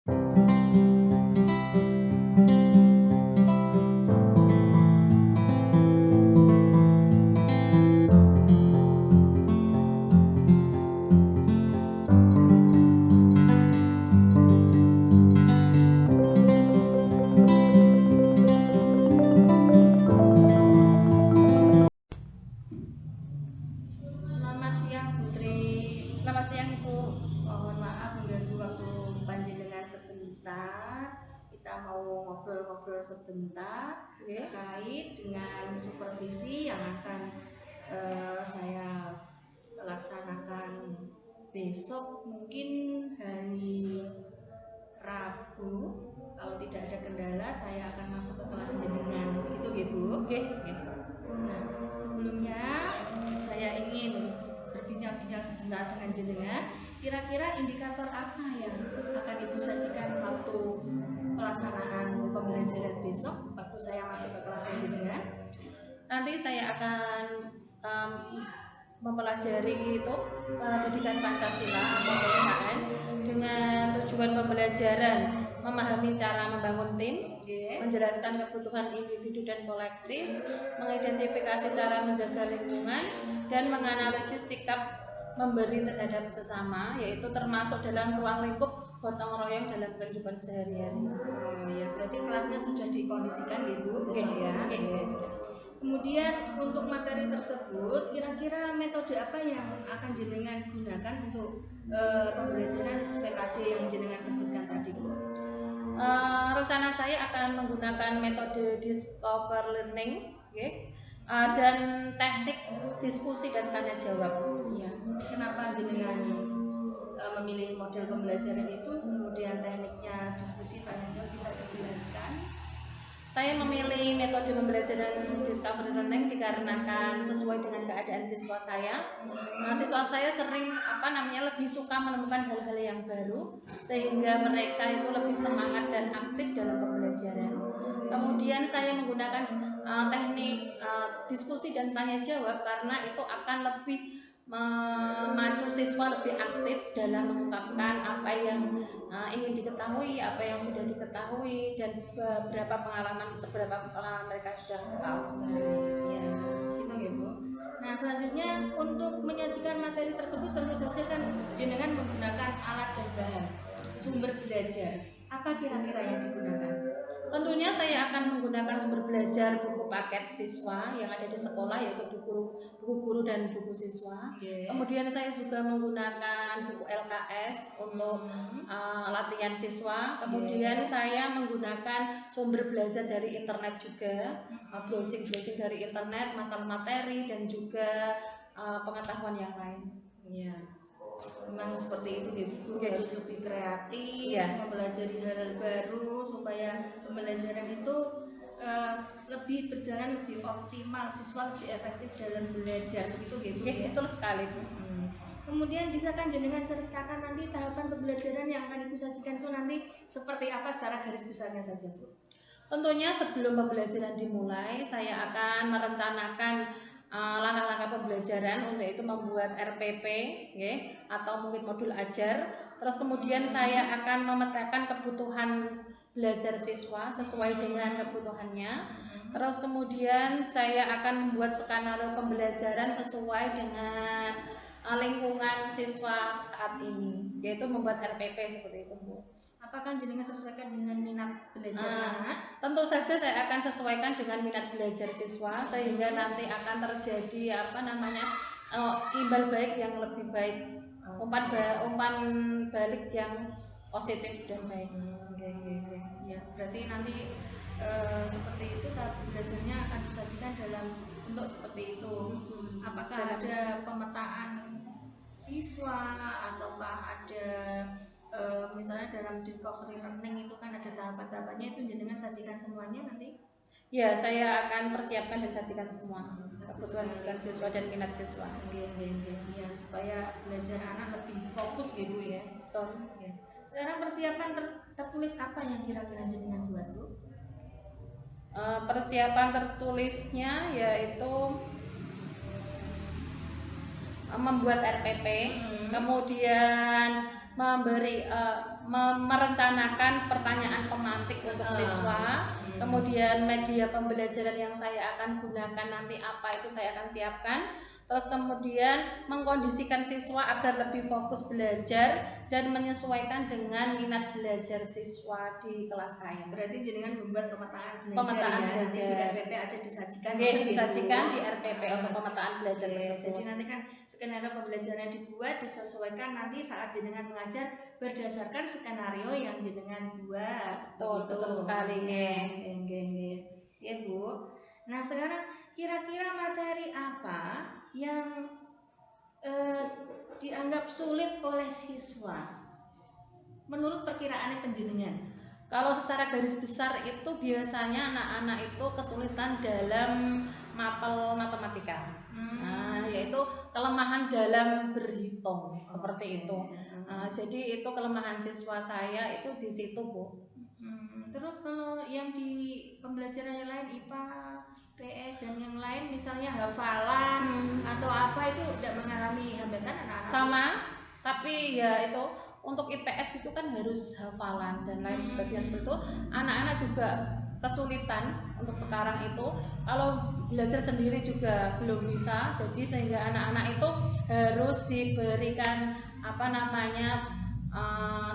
Selamat siang Putri. Selamat siang Ibu. Mohon maaf mengganggu waktu panjenengan sebentar. Kita mau ngobrol-ngobrol sebentar terkait dengan supervisi yang akan saya laksanakan besok, mungkin hari Rabu. Kalau tidak ada kendala, saya akan masuk ke kelas jenengan. Begitu nggih, Bu? Oke. Nah, sebelumnya saya ingin berbincang-bincang sebentar dengan jenengan. Kira-kira indikator apa yang akan Ibu sajikan waktu pelaksanaan pembelajaran besok, waktu saya masuk ke kelas jenengan? Nanti saya akan mempelajari itu pendidikan Pancasila atau PPKN dengan tujuan pembelajaran memahami cara membangun tim, menjelaskan kebutuhan individu dan kolektif, mengidentifikasi cara menjaga lingkungan, dan menganalisis sikap memberi terhadap sesama, yaitu termasuk dalam ruang lingkup gotong royong dalam kehidupan sehari-hari. Oh ya, berarti kelasnya sudah dikondisikan ya Bu besok ya. Sudah. Kemudian untuk materi tersebut, kira-kira metode apa yang akan jenengan gunakan untuk pembelajaran PKD yang jenengan sebutkan tadi, Bu? Rencana saya akan menggunakan metode discover learning, dan teknik diskusi dan tanya jawab. Ya, kenapa jenengan memilih model pembelajaran itu, kemudian tekniknya diskusi tanya jawab, bisa dijelaskan? Saya memilih metode pembelajaran discovery learning dikarenakan sesuai dengan keadaan siswa saya. Siswa saya sering lebih suka menemukan hal-hal yang baru, sehingga mereka itu lebih semangat dan aktif dalam pembelajaran. Kemudian saya menggunakan teknik diskusi dan tanya jawab karena itu akan lebih memacu siswa lebih aktif dalam mengungkapkan apa yang ingin diketahui, apa yang sudah diketahui, dan seberapa pengalaman mereka sudah tahu sebenarnya. Ya, gitu ya Bu. Nah, selanjutnya untuk menyajikan materi tersebut tentu saja kan jenengan menggunakan alat dan bahan sumber belajar. Apa kira-kira yang digunakan? Tentunya saya akan menggunakan sumber belajar buku paket siswa yang ada di sekolah, yaitu buku guru dan buku siswa. Kemudian saya juga menggunakan buku LKS untuk latihan siswa. Kemudian saya menggunakan sumber belajar dari internet juga, browsing dari internet, masalah materi dan juga pengetahuan yang lain. Ya, memang seperti itu ya Bu, harus lebih kreatif, mempelajari hal-hal baru supaya pembelajaran itu lebih berjalan lebih optimal, siswa lebih efektif dalam belajar, begitu ya Bu? Betul sekali Bu. Kemudian bisa kan jenengan ceritakan nanti tahapan pembelajaran yang akan Ibu sajikan itu nanti seperti apa secara garis besarnya saja Bu? Tentunya sebelum pembelajaran dimulai, saya akan merencanakan langkah-langkah pembelajaran, untuk itu membuat RPP atau mungkin modul ajar. Terus kemudian saya akan memetakan kebutuhan belajar siswa sesuai dengan kebutuhannya. Terus kemudian saya akan membuat skenario pembelajaran sesuai dengan lingkungan siswa saat ini, yaitu membuat RPP seperti itu Bu. Apakah jenengan sesuaikan dengan minat belajar anak? Tentu saja saya akan sesuaikan dengan minat belajar siswa, sehingga nanti akan terjadi imbal baik yang lebih baik, umpan balik yang positif dan baik. Ya, berarti nanti seperti itu tahap belajarnya akan disajikan dalam bentuk seperti itu. Apakah ada pemetaan siswa ataukah ada misalnya dalam discovery learning itu kan ada tahapan-tahapannya, itu jenengan sajikan semuanya nanti? Ya, saya akan persiapkan dan sajikan semua kebutuhan siswa dan minat siswa. Ya, supaya belajar anak lebih fokus gitu ya. Betul. Ya. Sekarang persiapan tertulis apa yang kira-kira jenengan buat Bu? Persiapan tertulisnya yaitu membuat RPP, kemudian merencanakan pertanyaan pemantik untuk siswa. Kemudian media pembelajaran yang saya akan gunakan nanti apa itu saya akan siapkan. Terus kemudian mengkondisikan siswa agar lebih fokus belajar dan menyesuaikan dengan minat belajar siswa di kelas saya. Berarti jenengan membuat pemetaan Pemetaan ya. Nanti di belajar. RPP ada disajikan. Disajikan di RPP untuk pemetaan belajar tersebut. Jadi nanti kan skenario pembelajaran yang dibuat disesuaikan nanti saat jenengan mengajar berdasarkan skenario yang jenengan buat. Betul sekali. Ya Bu. Nah sekarang kira-kira materi apa yang dianggap sulit oleh siswa menurut perkiraan penjenengan? Kalau secara garis besar itu biasanya anak-anak itu kesulitan dalam mapel matematika, yaitu kelemahan dalam berhitung seperti itu. Jadi itu kelemahan siswa saya itu di situ Bu. Terus kalau yang di pembelajaran yang lain IPA, PS dan yang lain misalnya hafalan atau apa itu tidak mengalami hambatan anak-anak? Sama, tapi ya itu untuk IPS itu kan harus hafalan dan lain sebagainya seperti itu. Anak-anak juga kesulitan untuk sekarang itu. Kalau belajar sendiri juga belum bisa, jadi sehingga anak-anak itu harus diberikan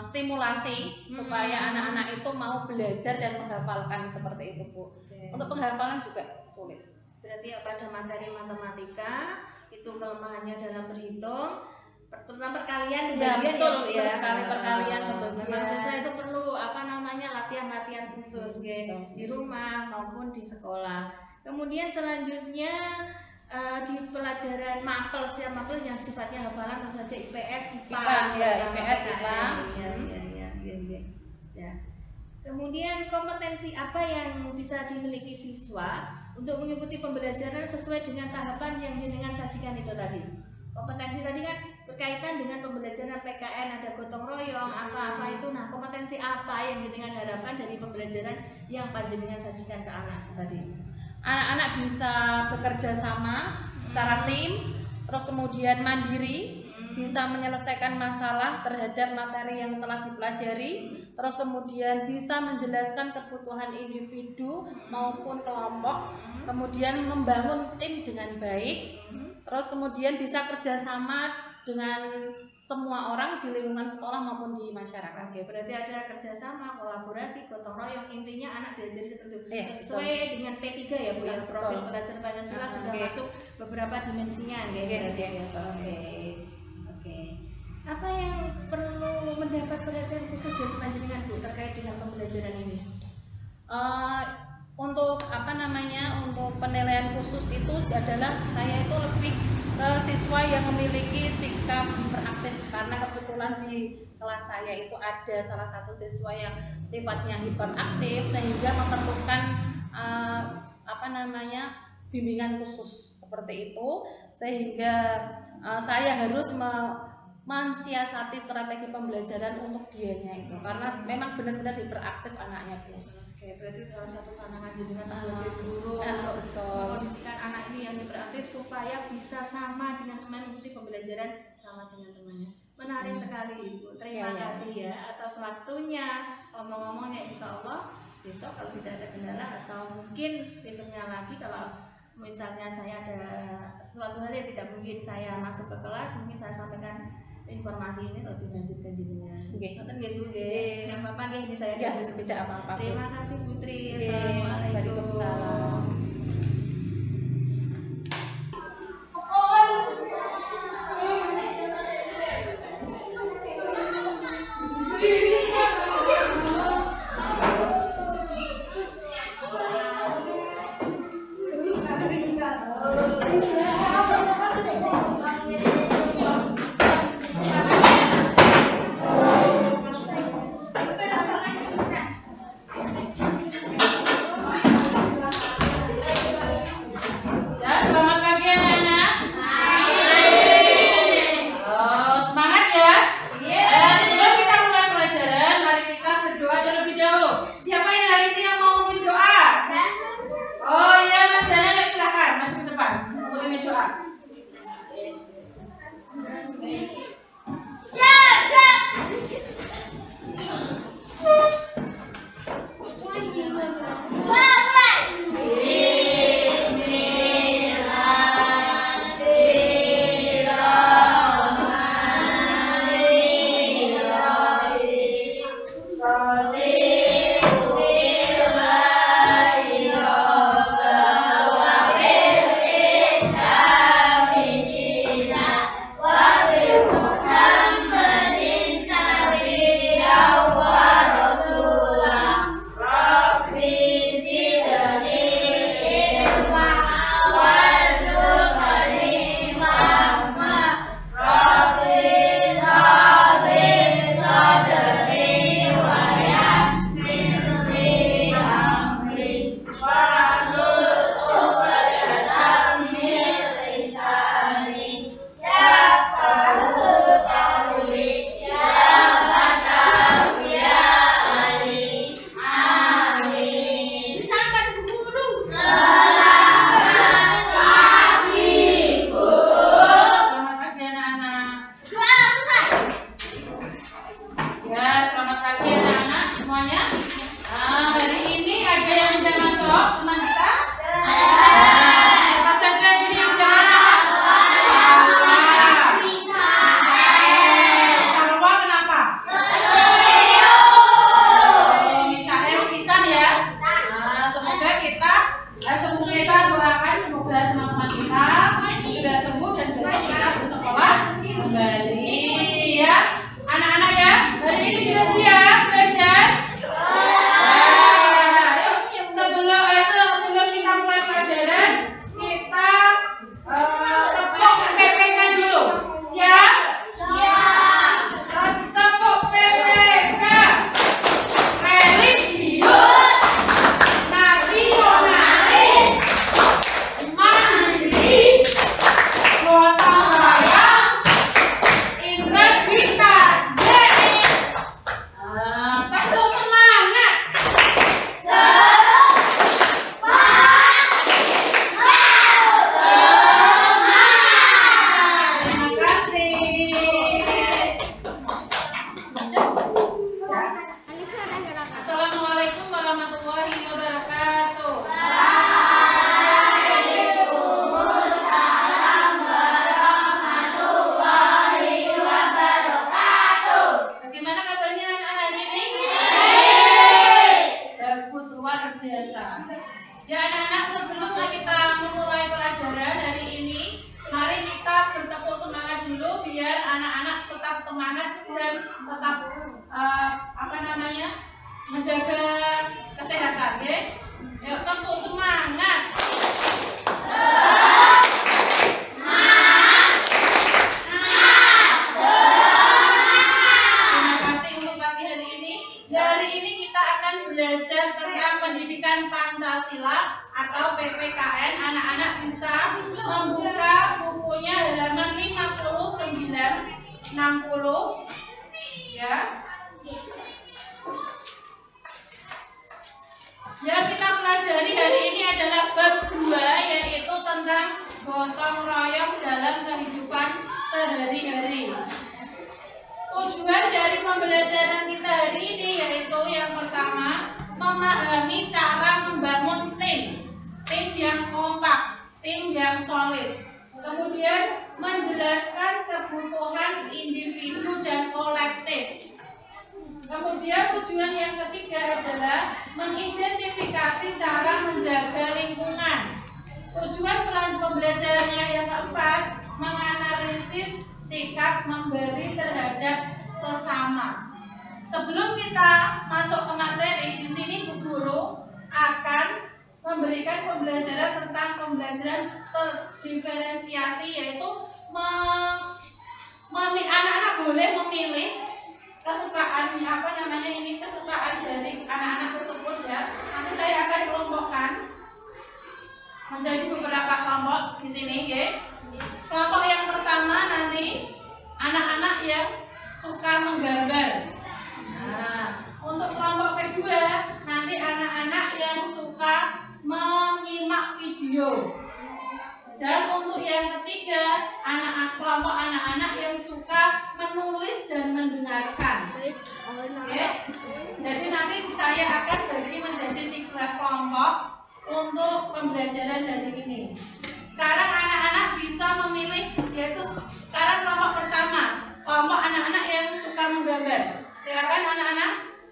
stimulasi supaya anak-anak itu mau belajar dan menghafalkan seperti itu Bu. Untuk penghafalan juga sulit. Berarti pada materi matematika itu kelemahannya dalam berhitung, terutama perkalian pembagian betul, ya sekali perkalian pembagian. Memang susah itu perlu latihan khusus di rumah maupun di sekolah. Kemudian selanjutnya di pelajaran mapel, setiap mapel yang sifatnya hafalan tentu saja IPS, IPA. IPS, IPA. Ya. Kemudian kompetensi apa yang bisa dimiliki siswa untuk mengikuti pembelajaran sesuai dengan tahapan yang jenengan sajikan itu tadi? Kompetensi tadi kan berkaitan dengan pembelajaran PKN, ada gotong royong, apa-apa itu. Nah, kompetensi apa yang jenengan harapkan dari pembelajaran yang panjenengan sajikan ke anak tadi? Anak-anak bisa bekerja sama secara tim, terus kemudian mandiri, bisa menyelesaikan masalah terhadap materi yang telah dipelajari, terus kemudian bisa menjelaskan kebutuhan individu maupun kelompok, kemudian membangun tim dengan baik, terus kemudian bisa kerjasama dengan semua orang di lingkungan sekolah maupun di masyarakat. Oke, berarti ada kerjasama, kolaborasi, gotong royong. Intinya anak diajari seperti itu. Sesuai dengan P3 ya Bu ya, profil pelajar Pancasila sudah masuk beberapa dimensinya Oke. Apa yang perlu mendapat perhatian khusus dari panjenengan Bu terkait dengan pembelajaran ini? Untuk untuk penilaian khusus itu adalah saya itu lebih ke siswa yang memiliki sikap hiperaktif, karena kebetulan di kelas saya itu ada salah satu siswa yang sifatnya hiperaktif sehingga memerlukan bimbingan khusus seperti itu, sehingga saya harus mensiasati strategi pembelajaran untuk dianya itu karena memang benar-benar hiperaktif anaknya Bu. Oke, berarti salah satu tantangan jenengan sebagai guru untuk mengkondisikan anak ini yang hiperaktif supaya bisa sama dengan teman, mengikuti pembelajaran sama dengan temannya. Menarik sekali Ibu. Terima kasih ya atas waktunya. Ngomong-ngomongnya insya Allah besok kalau tidak ada kendala atau mungkin besoknya lagi kalau misalnya saya ada sesuatu hal yang tidak mungkin saya masuk ke kelas, mungkin saya sampaikan informasi ini lebih lanjut ke jenengan. Nonton nggih Bu nggih. Enggak apa-apa nggih, ini saya tidak apa-apa. Terima kasih Putri. Assalamualaikum.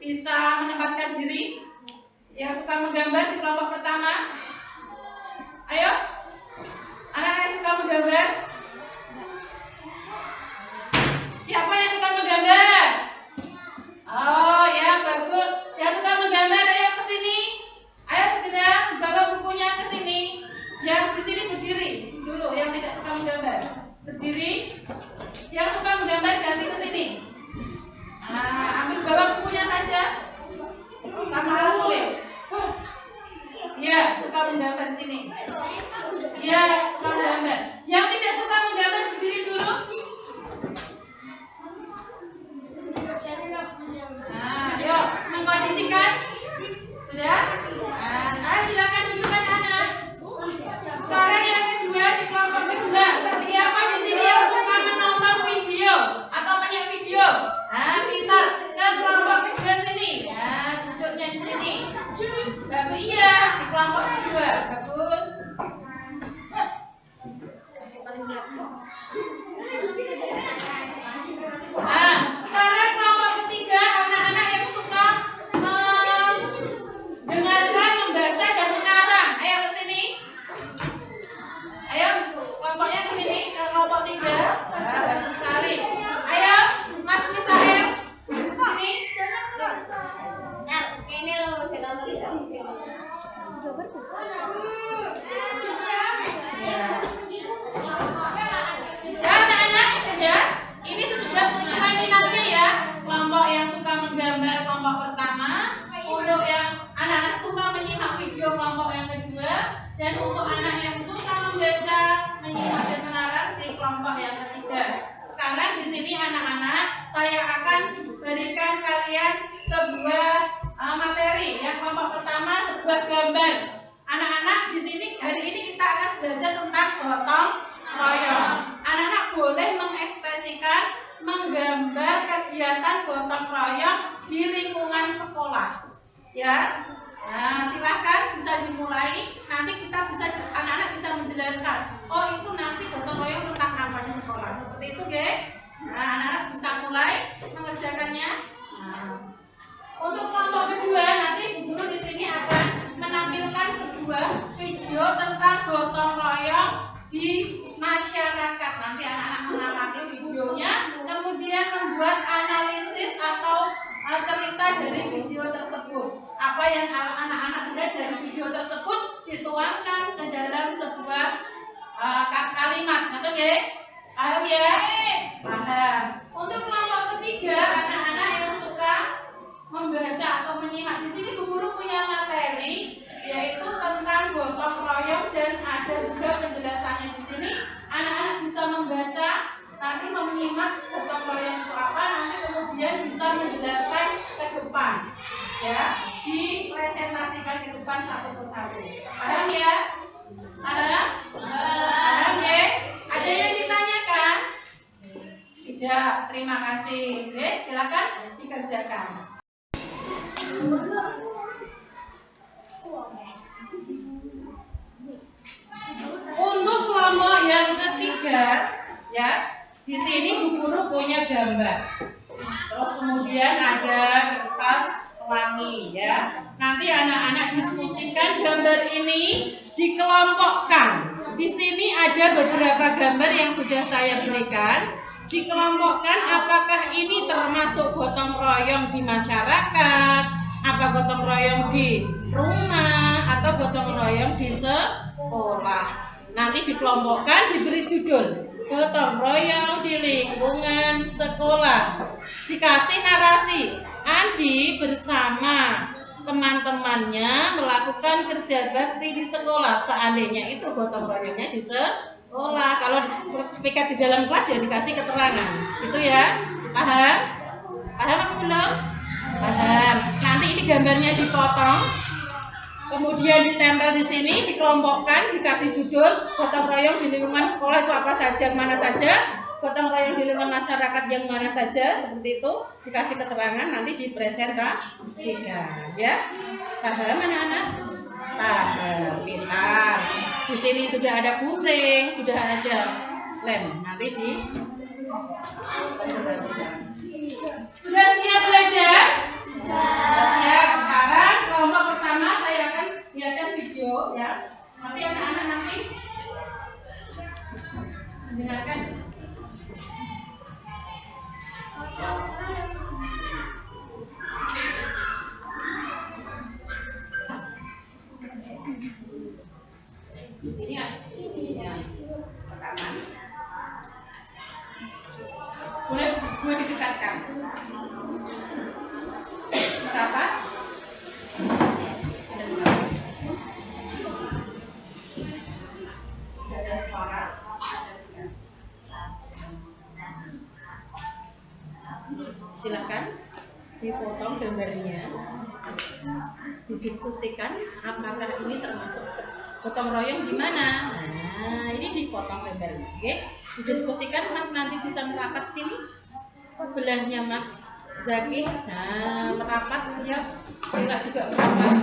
bisa menempatkan diri? Yang suka menggambar di kelompok pertama? Ayo, anak-anak yang suka menggambar. Siapa yang suka menggambar? Oh ya, bagus. Yang suka menggambar, ayo ke sini. Ayo segera bawa bukunya ke sini. Yang di sini berdiri dulu, yang tidak suka menggambar. Berdiri. Yang suka menggambar ganti ke sini. Nah, ambil bawa bukunya saja. Sama alat tulis. Ya, suka menggambar di sini. Ya, suka menggambar. Yang tidak suka menggambar berdiri dulu. Nah, yuk mengkondisikan. Sudah? Nah, silakan duduk anak-anak. Sekarang yang kedua di kelompok kedua. Siapa di sini yang suka menonton video atau banyak video? Nah, pintar ke kelompok kedua sini. Nah, duduknya di sini. Bagus, iya di kelompok kedua. Bagus. Nah, sekarang kelompok ketiga, anak-anak yang suka mendengarkan, membaca dan mengarang. Ayo ke sini. Ayo, kelompoknya ke sini, ke kelompok 3. Nah, bagus sekali. Ayo, Mas Misael. Sini. Ya, anak-anak, ya. Ini sudah sesuai minatnya ya. Kelompok yang suka menggambar kelompok pertama, untuk yang anak-anak suka menyimak video kelompok yang kedua, dan untuk anak yang suka membaca, menyimak dan mengarang di kelompok yang ketiga. Sekarang di sini anak-anak, saya akan berikan kalian sebuah materi. Yang kelompok pertama sebuah gambar. Anak-anak di sini hari ini kita akan belajar tentang gotong royong. Anak-anak boleh mengekspresikan, menggambar kegiatan gotong royong di lingkungan sekolah. Ya, nah silahkan bisa dimulai. Nanti kita bisa, anak-anak bisa menjelaskan. Oh itu nanti gotong royong tentang apa di sekolah. Seperti itu, ya. Nah anak-anak bisa mulai mengerjakannya. Nah, untuk kelompok kedua nanti guru di sini akan menampilkan sebuah video tentang gotong royong di masyarakat. Nanti anak-anak mengamati videonya, kemudian membuat analisis atau cerita dari video tersebut. Apa yang anak-anak lihat dari video tersebut dituangkan ke dalam sebuah kalimat. Betul ya? Paham ya? Paham. Untuk kelompok ketiga, anak-anak yang suka membaca atau menyimak, di sini Bu Guru punya materi yaitu tentang gotong royong dan ada juga penjelasannya di sini. Anak-anak bisa membaca, nanti menyimak gotong royong itu apa, nanti kemudian bisa menjelaskan ke depan, ya, dipresentasikan ke depan satu persatu. Paham ya? Paham? Paham ya? Ada yang ditanyakan? Tidak, terima kasih. Oke, silakan dikerjakan. Untuk kelompok yang ketiga, ya, di sini Bu Guru punya gambar. Terus kemudian ada kertas pelangi, ya. Nanti anak-anak diskusikan gambar ini, dikelompokkan. Di sini ada beberapa gambar yang sudah saya berikan. Dikelompokkan apakah ini termasuk gotong royong di masyarakat, apa gotong royong di rumah, atau gotong royong di sekolah. Nanti dikelompokkan, diberi judul gotong royong di lingkungan sekolah. Dikasih narasi, Andi bersama teman-temannya melakukan kerja bakti di sekolah. Seandainya itu gotong royongnya di sekolah. Kalau PK di dalam kelas ya dikasih keterangan. Itu ya. Paham? Paham apa belum? Paham. Nanti ini gambarnya dipotong, kemudian ditempel di sini, dikelompokkan, dikasih judul gotong royong di lingkungan sekolah itu apa saja, mana saja, gotong royong di lingkungan masyarakat yang mana saja, seperti itu, dikasih keterangan, nanti dipresentasikan, ya. Paham anak-anak? Paham, pintar. Di sini sudah ada gunting, sudah ada lem, nanti dipresentasikan. Sudah siap belajar? Siap, sekarang kelompok pertama saya akan lihatkan video ya. Tapi anak-anak nanti mendengarkan. Di sini ya, pertama. Boleh didekatkan. Merapat. Ada suara. Silakan dipotong gambarnya, didiskusikan apakah ini termasuk gotong royong di mana. Nah, ini dipotong gambarnya, oke? Didiskusikan. Mas nanti bisa merapat sini sebelahnya Mas Zaki. Nah, merapat ya, Lila juga merapat.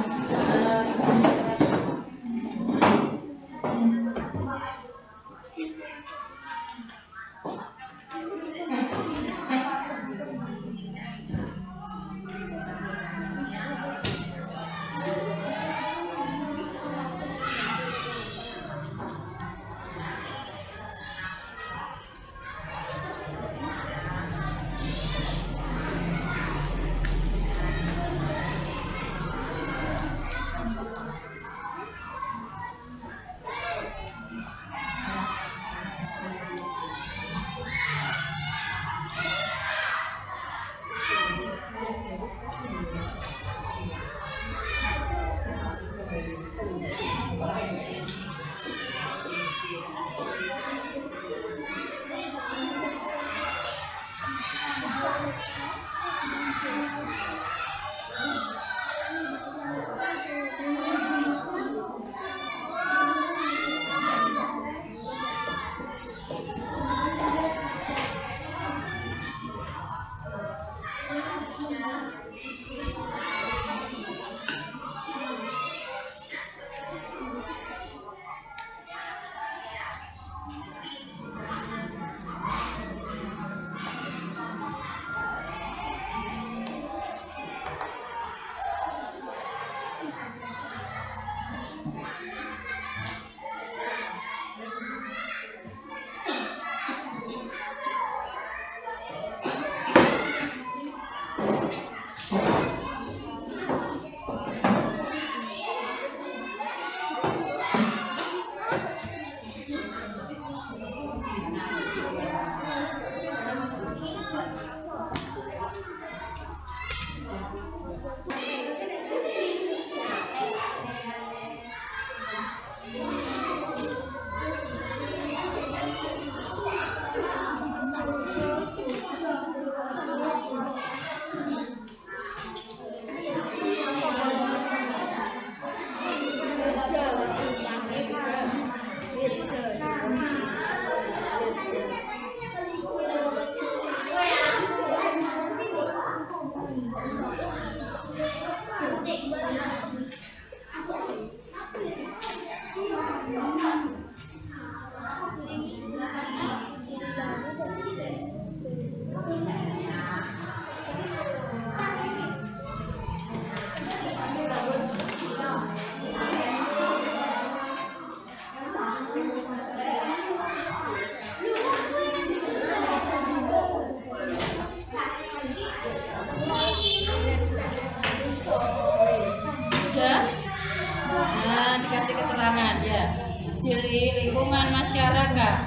Di lingkungan masyarakat,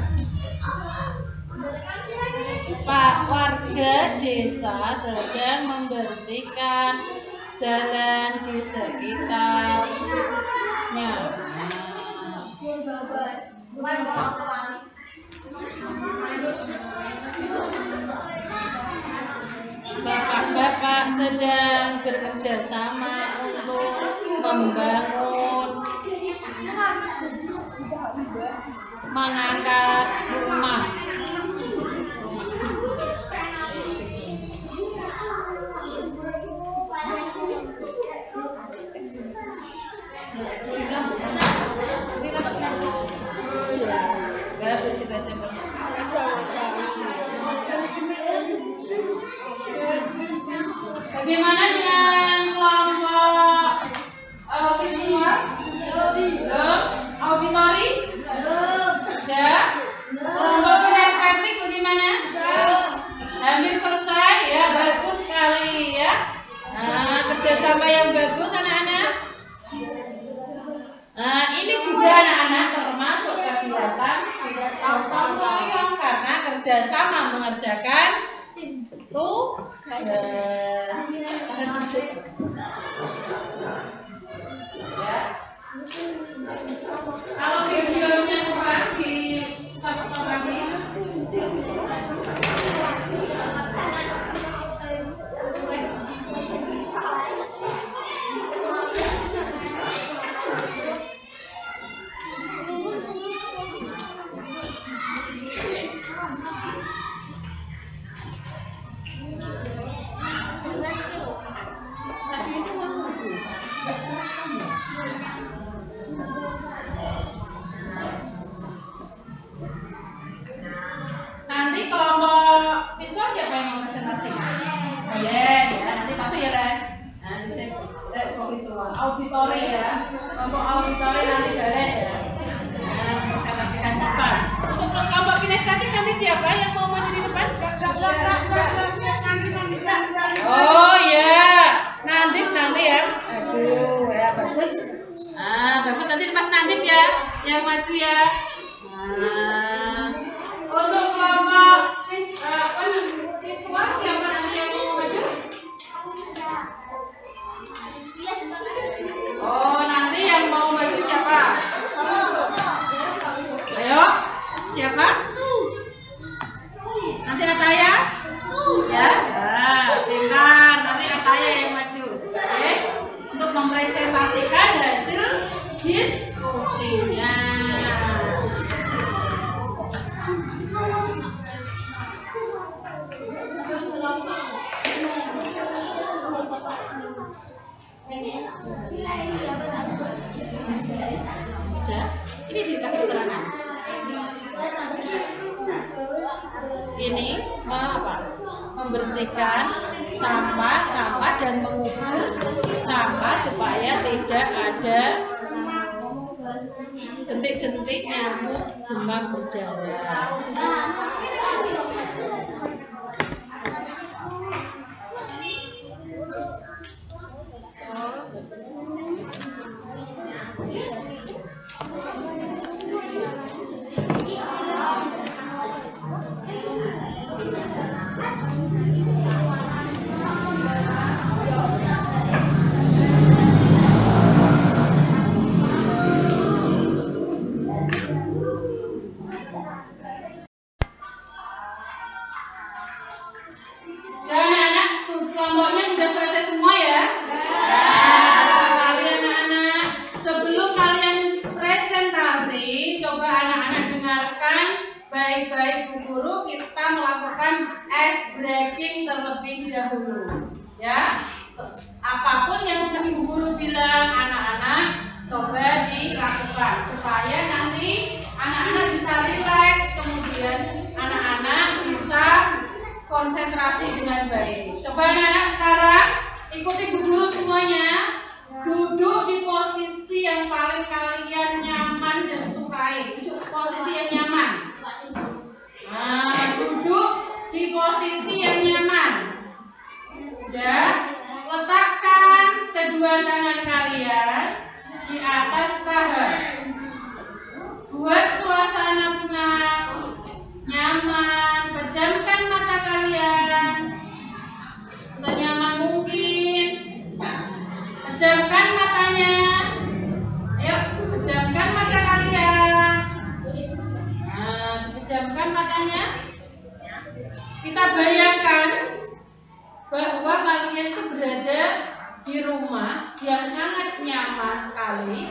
Pak, warga desa sedang membersihkan jalan di sekitarnya. Bapak-bapak sedang bekerja sama untuk membangun, mengangkat rumah. Bagaimana dengan Siapa yang bagus anak-anak? Nah, ini juga anak-anak termasuk kegiatan gotong royong karena kerjasama mengerjakan tugas. Ya. Kalau videonya kurang ditonton lagi. Nanti kelompok visual siapa yang mau presentasi? Len, ya nanti masuk ya Len. Nanti kelompok visual, auditori ya. Kelompok auditori nanti Len ya. Nah, presentasikan di depan. Untuk kelompok kinestetik nanti siapa yang mau maju di depan? Oh ya, Nandif nanti ya. Aduh, ya bagus. Ah, bagus nanti Mas Nandif ya yang maju ya. Nah, untuk kelompok visual siapa nanti yang mau maju? Oh, nanti yang mau maju siapa? Ayo, siapa? Nanti Ataya? Ya, pintar. Nanti Ataya yang maju. Oke, untuk mempresentasikan hasil diskusinya. Udah, ini dikasih keterangan. Ini apa? Membersihkan sampah dan mengukur sampah supaya tidak ada jentik-jentik nyamuk demam berdarah. Baik-baik Bu Guru, kita melakukan ice breaking terlebih dahulu. Ya, apapun yang sering Bu Guru bilang, anak-anak coba dilakukan supaya nanti anak-anak bisa rileks, kemudian anak-anak bisa konsentrasi dengan baik. Coba anak-anak sekarang ikuti Bu Guru semuanya. Duduk di posisi yang paling kalian nyaman dan sukai. Duduk posisi yang nyaman. Nah, duduk di posisi yang nyaman. Sudah, letakkan kedua tangan kalian di atas paha. Buat suasana tenang, nyaman. Pejamkan mata kalian senyaman mungkin. Pejamkan matanya. Ayo, pejamkan mata kalian. Nah, pejamkan matanya. Kita bayangkan bahwa kalian itu berada di rumah yang sangat nyaman sekali.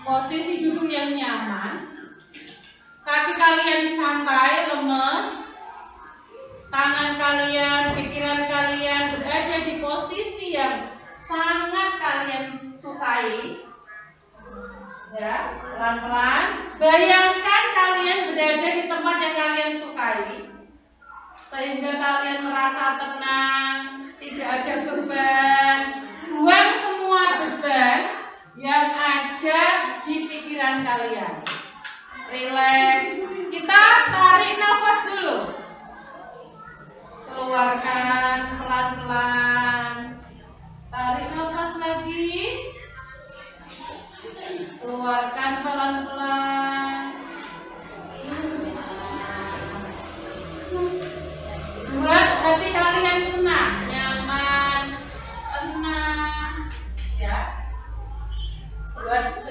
Posisi duduk yang nyaman. Kaki kalian santai, lemes. Tangan kalian, pikiran kalian berada di posisi yang sangat kalian sukai. Ya, pelan-pelan. Bayangkan kalian berada di tempat yang kalian sukai, sehingga kalian merasa tenang, tidak ada beban. Buang semua beban yang ada di pikiran kalian. Relax. Kita tarik nafas dulu. Keluarkan pelan-pelan. Tarik nafas lagi.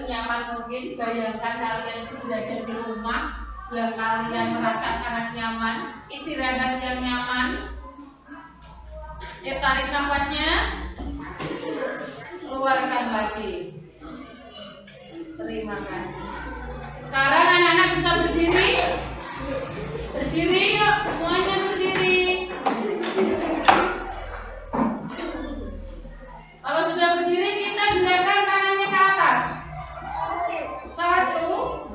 senyaman mungkin. Bayangkan kalian itu berada di rumah yang kalian merasa sangat nyaman, istirahat yang nyaman. Ya, tarik nafasnya, keluarkan lagi. Terima kasih. Sekarang anak-anak bisa berdiri. Berdiri yuk, semuanya berdiri. Kalau sudah berdiri, kita gerakan tangannya ke atas. 1,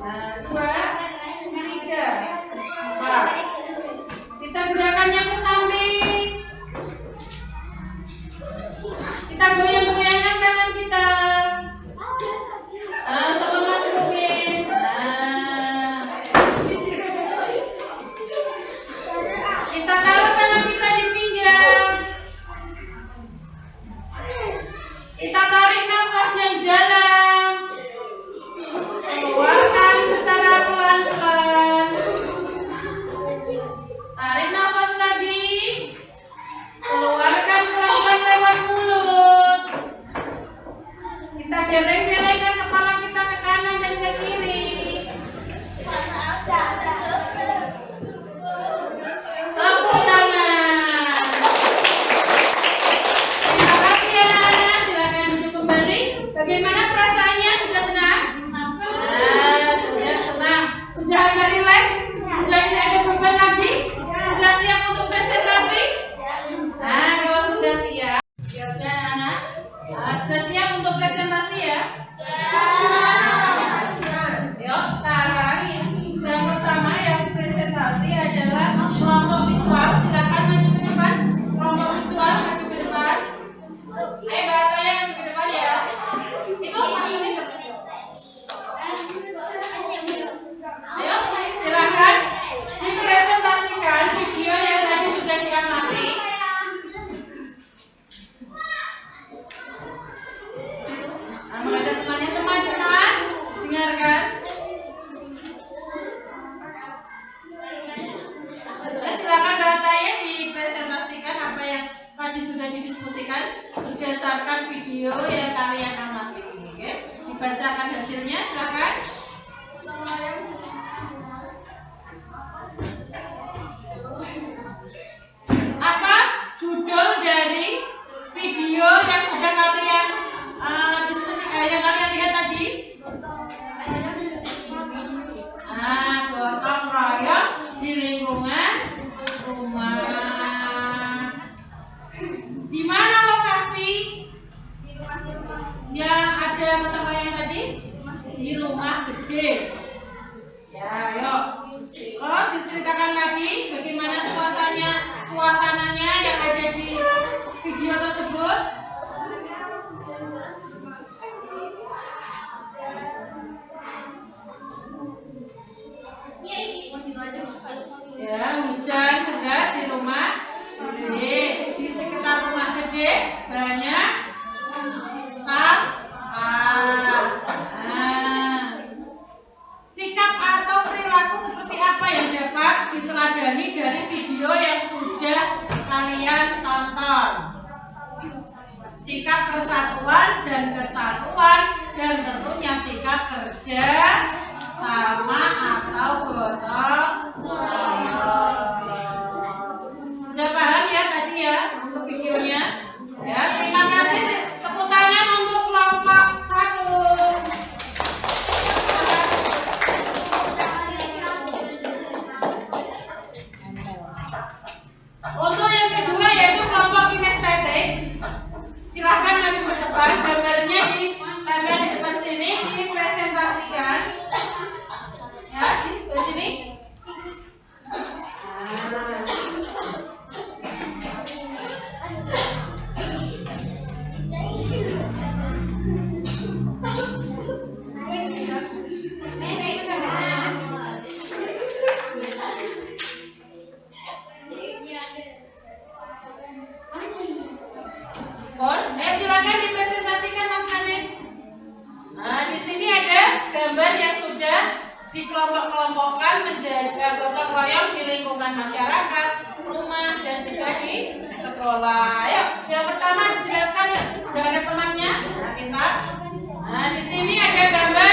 2, 3, 4. Kita gerakannya ke samping. Kita goyang-goyangkan tangan kita. Selemas mungkin. Kita taruh tangan kita di pinggang. Kita tarik nafas yang dalam. Keluarkan secara pelan-pelan. Tarik nafas lagi. Keluarkan pelan-pelan lewat mulut. Kita geleng-gelengkan kepala kita ke kanan dan ke kiri. Tepuk tangan. Terima kasih anak-anak. Silakan duduk kembali. Bagaimana perasaannya? Sudah senang? Sudah senang. Sudah agak rileks? Sudah tidak ada beban lagi? Sudah siap untuk presentasi? Kalau sudah siap, ya udah anak. Sudah siap untuk presentasi ya? Yuk, sekarang yang pertama yang presentasi adalah kelompok visual. Silakan maju ke depan. Kelompok visual maju ke depan. Ayo bahasanya maju ke depan ya. Itu ayo silakan dipresentasikan video yang tadi sudah diamati. Ada temannya teman-teman, dengarkan. Silakan datanya dipresentasikan apa yang tadi sudah didiskusikan berdasarkan video yang kalian amati. Oke, dibacakan hasilnya, silakan. Apa judul dari video yang sudah kalian diskusikan, yang kalian lihat tadi? Gotong royong di lingkungan rumah. Di mana lokasi yang ada gotong royong tadi? Di rumah gede. Ya, yuk. Terus diceritakan lagi bagaimana suasananya yang ada di video tersebut. Ya, hujan deras di rumah gede. Di sekitar rumah gede banyak sampah. Sikap atau perilaku seperti apa yang dapat diteladani dari video yang sudah kalian tonton? Sikap persatuan dan kesatuan, dan tentunya sikap kerja sama atau gotong royong. Sudah paham ya tadi ya untuk videonya? Ya, terima kasih. Tepuk tangan untuk kelompok 1. Untuk yang kedua yaitu kelompok kinestetik. Silahkan maju ke depan, gambarnya ditempel di depan sini, dipresentasikan. Ya, di sini. Silakan dipresentasikan Mas Nadine. Nah, di sini ada gambar yang sudah dikelompok-kelompokkan menjaga gotong royong di lingkungan masyarakat, rumah, dan juga di sekolah. Ayo, yang pertama dijelaskan ya. Sudah ada temannya? Nah, kita. Nah, di sini ada gambar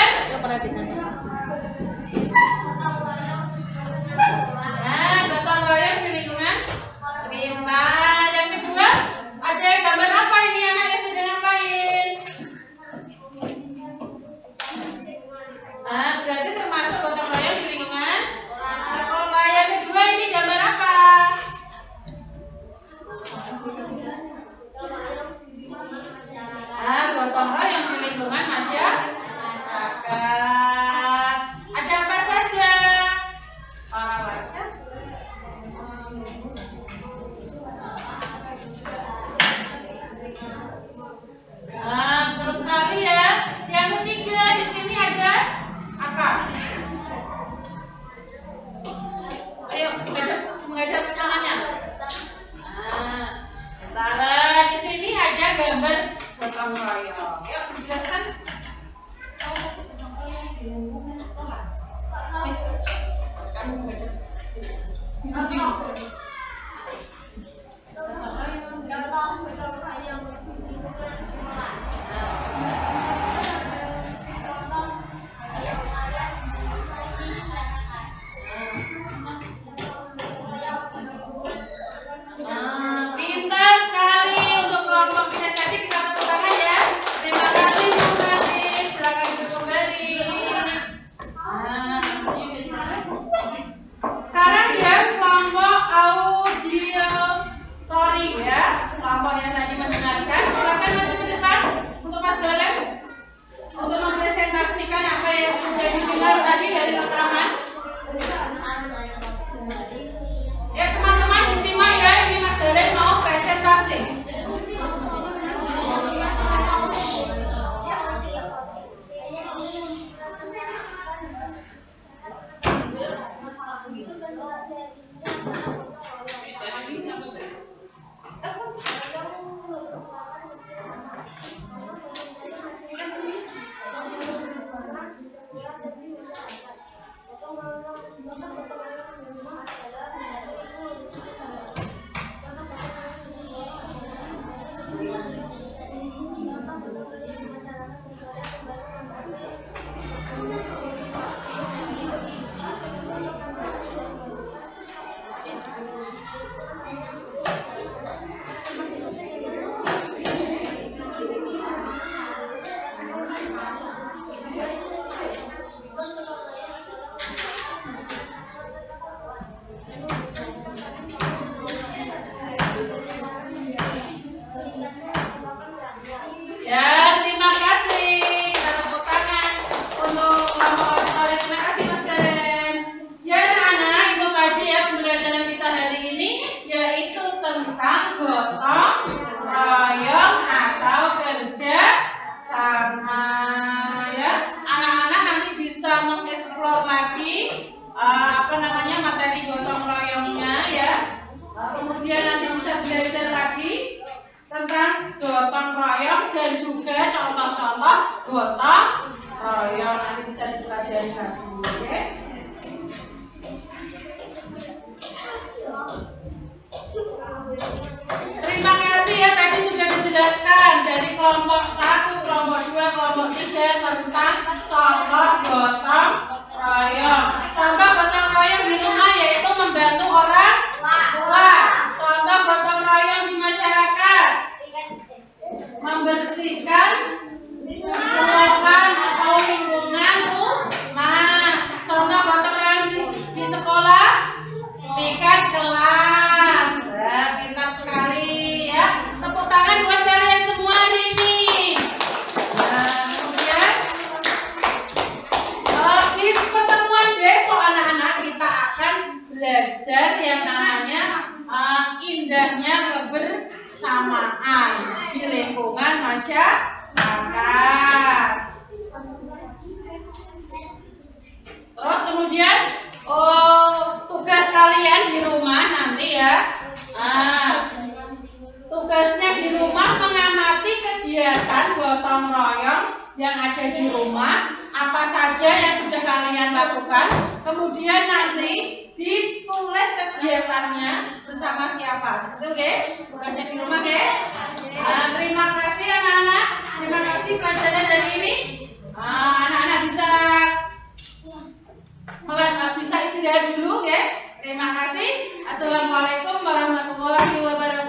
Pintar sekali untuk kelompok siasati, kita tepuk tangan ya. Terima kasih Bu Radit, silakan duduk kembali. Sekarang ya kelompok audiotori ya, kelompok yang tadi mendengarkan, silakan maju ke depan untuk Mas Galen untuk mempresentasikan apa yang sudah didengar tadi dari rekaman. Ya teman-teman disimak ya, ini Mas Galen mau presentasi. Ya, terima kasih. Kita tepuk tangan untuk kelompok auditori. Terima kasih Mas Galen. Ya anak-anak, itu tadi ya pembelajaran kita hari ini yaitu tentang gotong royong atau kerja sama. Ya, anak-anak nanti bisa mengeksplor lagi materi gotong royongnya ya. Kemudian nanti bisa belajar lagi tentang gotong royong dan juga contoh-contoh gotong royong nanti bisa dipelajari lagi, ya. Terima kasih ya, tadi sudah dijelaskan dari kelompok 1, kelompok 2, kelompok 3 tentang contoh gotong royong. Contoh gotong royong di rumah yaitu membantu orang tua. Contoh gotong royong di masyarakat membersihkan selokan atau lingkungan rumah. Contoh gotong royong di sekolah piket kelas. Pintar sekali ya. Tepuk tangan buat kalian semua hari ini. Kemudian di pertemuan besok anak-anak kita akan belajar yang namanya indahnya kebersamaan di lingkungan masyarakat. Terus kemudian tugas kalian di rumah nanti ya. Tugasnya di rumah mengamati kegiatan gotong royong yang ada di rumah, apa saja yang sudah kalian lakukan. Kemudian nanti ditulis kegiatannya bersama siapa. Seperti oke? Tugasnya di rumah oke? Terima kasih anak-anak. Terima kasih pelajaran hari ini. Anak-anak bisa istirahat dulu ya. Terima kasih. Assalamualaikum warahmatullahi wabarakatuh.